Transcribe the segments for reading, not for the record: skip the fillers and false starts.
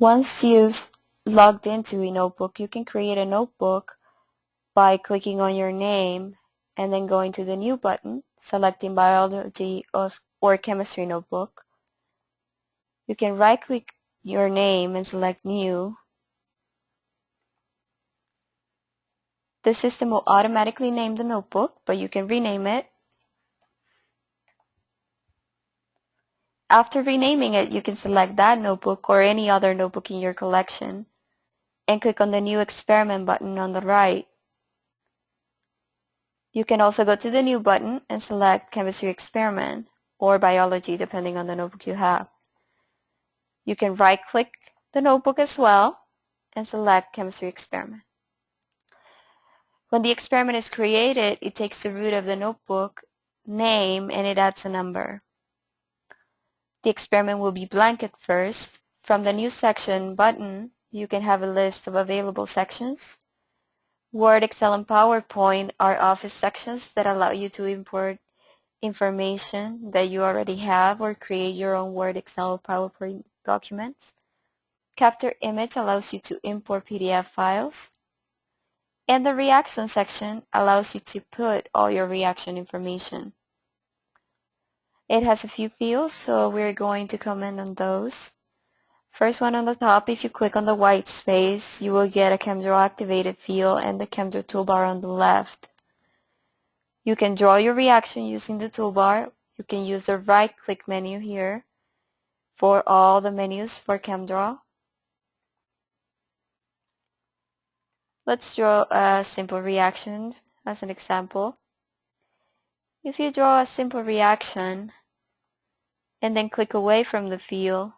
Once you've logged into a notebook, you can create a notebook by clicking on your name and then going to the New button, selecting Biology or Chemistry Notebook. You can right-click your name and select New. The system will automatically name the notebook, but you can rename it. After renaming it, you can select that notebook or any other notebook in your collection and click on the New Experiment button on the right. You can also go to the New button and select Chemistry Experiment or Biology, depending on the notebook you have. You can right-click the notebook as well and select Chemistry Experiment. When the experiment is created, it takes the root of the notebook name and it adds a number. The experiment will be blank at first. From the New Section button, you can have a list of available sections. Word, Excel, and PowerPoint are Office sections that allow you to import information that you already have or create your own Word, Excel, or PowerPoint documents. Capture Image allows you to import PDF files. And the Reaction section allows you to put all your reaction information. It has a few fields, so we're going to comment on those. First one on the top, if you click on the white space, you will get a ChemDraw activated field and the ChemDraw toolbar on the left. You can draw your reaction using the toolbar. You can use the right-click menu here for all the menus for ChemDraw. Let's draw a simple reaction as an example. If you draw a simple reaction and then click away from the field,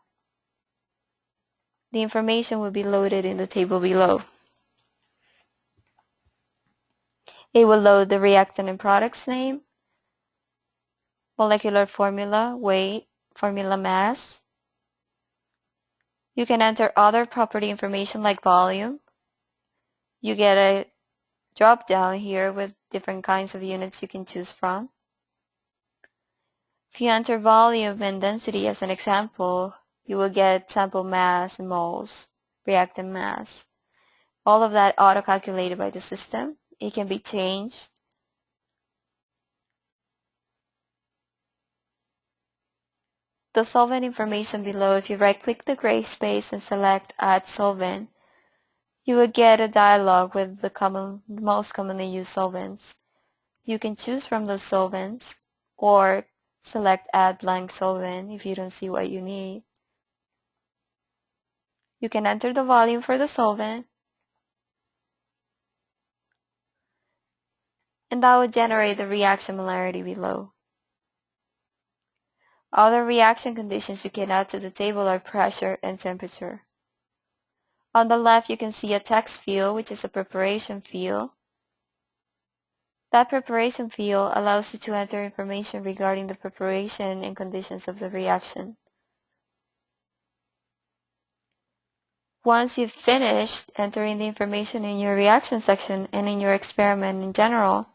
the information will be loaded in the table below. It will load the reactant and product's name, molecular formula, weight, formula mass. You can enter other property information like volume. You get a drop down here with different kinds of units you can choose from. If you enter volume and density as an example, you will get sample mass and moles, reactant mass. All of that auto-calculated by the system. It can be changed. The solvent information below, if you right-click the gray space and select Add Solvent, you will get a dialog with the most commonly used solvents. You can choose from those solvents or select Add Blank Solvent if you don't see what you need. You can enter the volume for the solvent, and that will generate the reaction molarity below. Other reaction conditions you can add to the table are pressure and temperature. On the left, you can see a text field, which is a preparation field. That preparation field allows you to enter information regarding the preparation and conditions of the reaction. Once you've finished entering the information in your reaction section and in your experiment in general,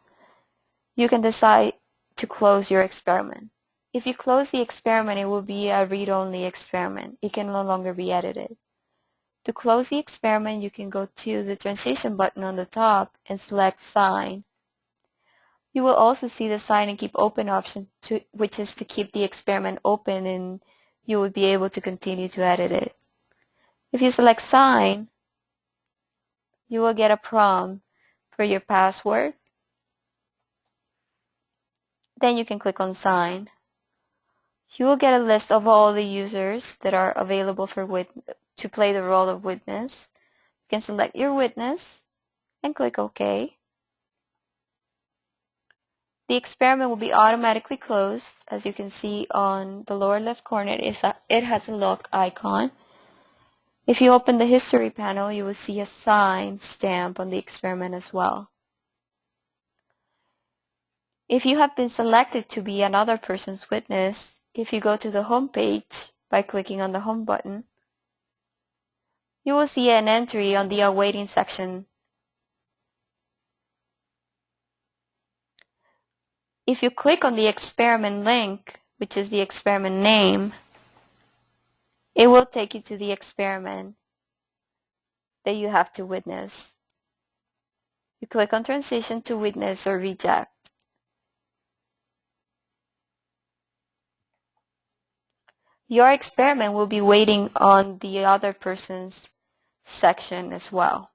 you can decide to close your experiment. If you close the experiment, it will be a read-only experiment. It can no longer be edited. To close the experiment, you can go to the transition button on the top and select Sign. You will also see the Sign and Keep Open option, which is to keep the experiment open and you will be able to continue to edit it. If you select Sign, you will get a prompt for your password. Then you can click on Sign. You will get a list of all the users that are available to play the role of witness. You can select your witness and click OK. The experiment will be automatically closed. As you can see on the lower left corner, it has a lock icon. If you open the history panel, you will see a signed stamp on the experiment as well. If you have been selected to be another person's witness, if you go to the home page by clicking on the home button, you will see an entry on the awaiting section. If you click on the experiment link, which is the experiment name, It will take you to the experiment that you have to witness. You click on Transition to Witness or Reject. Your experiment will be waiting on the other person's section as well.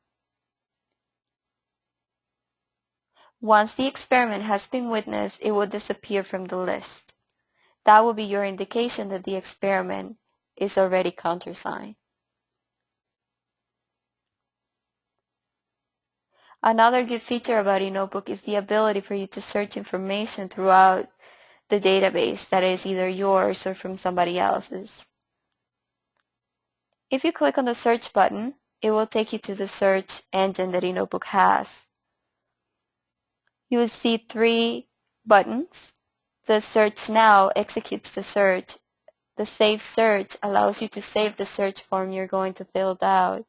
Once the experiment has been witnessed, it will disappear from the list. That will be your indication that the experiment is already countersigned. Another good feature about eNotebook is the ability for you to search information throughout the database that is either yours or from somebody else's. If you click on the search button, it will take you to the search engine that eNotebook has. You will see 3 buttons. The Search Now executes the search. The Save Search allows you to save the search form you're going to fill out.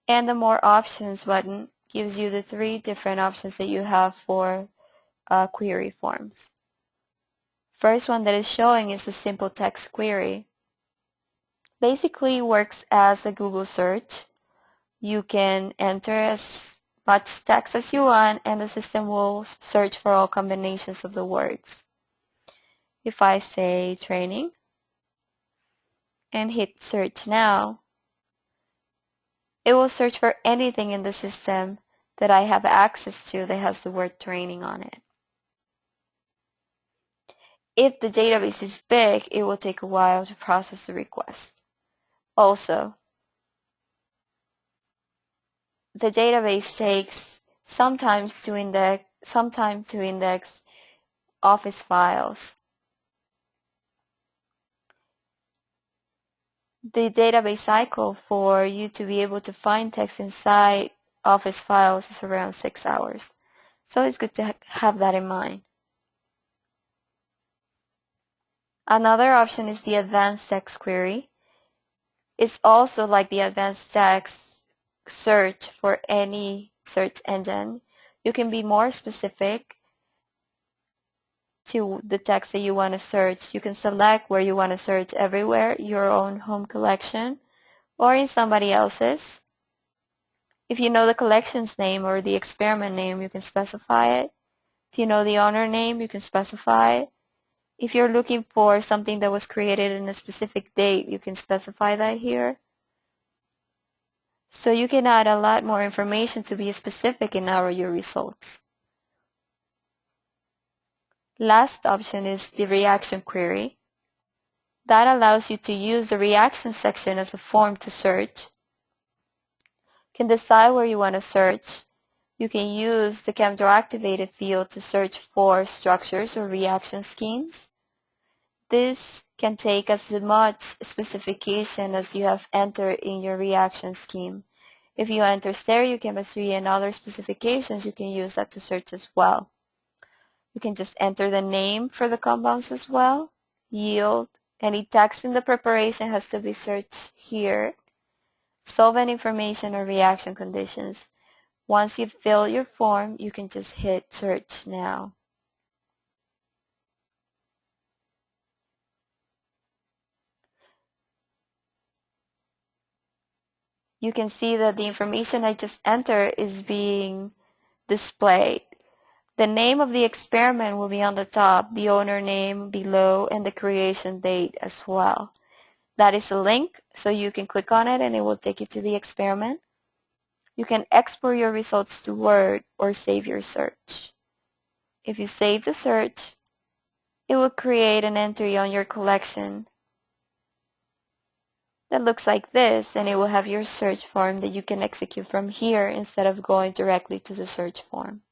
And the More Options button gives you the 3 different options that you have for query forms. First one that is showing is the simple text query. Basically works as a Google search. You can enter as much text as you want and the system will search for all combinations of the words. If I say training and hit search now, it will search for anything in the system that I have access to that has the word training on it. If the database is big, it will take a while to process the request. Also, the database takes some time to index Office files. The database cycle for you to be able to find text inside Office files is around 6 hours. So it's good to have that in mind. Another option is the advanced text query. It's also like the advanced text search for any search engine. You can be more specific to the text that you want to search. You can select where you want to search everywhere, your own home collection, or in somebody else's. If you know the collection's name or the experiment name, you can specify it. If you know the owner name, you can specify it. If you're looking for something that was created in a specific date, you can specify that here. So you can add a lot more information to be specific and narrow your results. Last option is the reaction query. That allows you to use the reaction section as a form to search. You can decide where you want to search. You can use the ChemDraw activated field to search for structures or reaction schemes. This can take as much specification as you have entered in your reaction scheme. If you enter stereochemistry and other specifications, you can use that to search as well. You can just enter the name for the compounds as well. Yield. Any text in the preparation has to be searched here. Solvent information or reaction conditions. Once you fill your form, you can just hit search now. You can see that the information I just entered is being displayed. The name of the experiment will be on the top, the owner name below, and the creation date as well. That is a link, so you can click on it and it will take you to the experiment. You can export your results to Word or save your search. If you save the search, it will create an entry on your collection that looks like this, and it will have your search form that you can execute from here instead of going directly to the search form.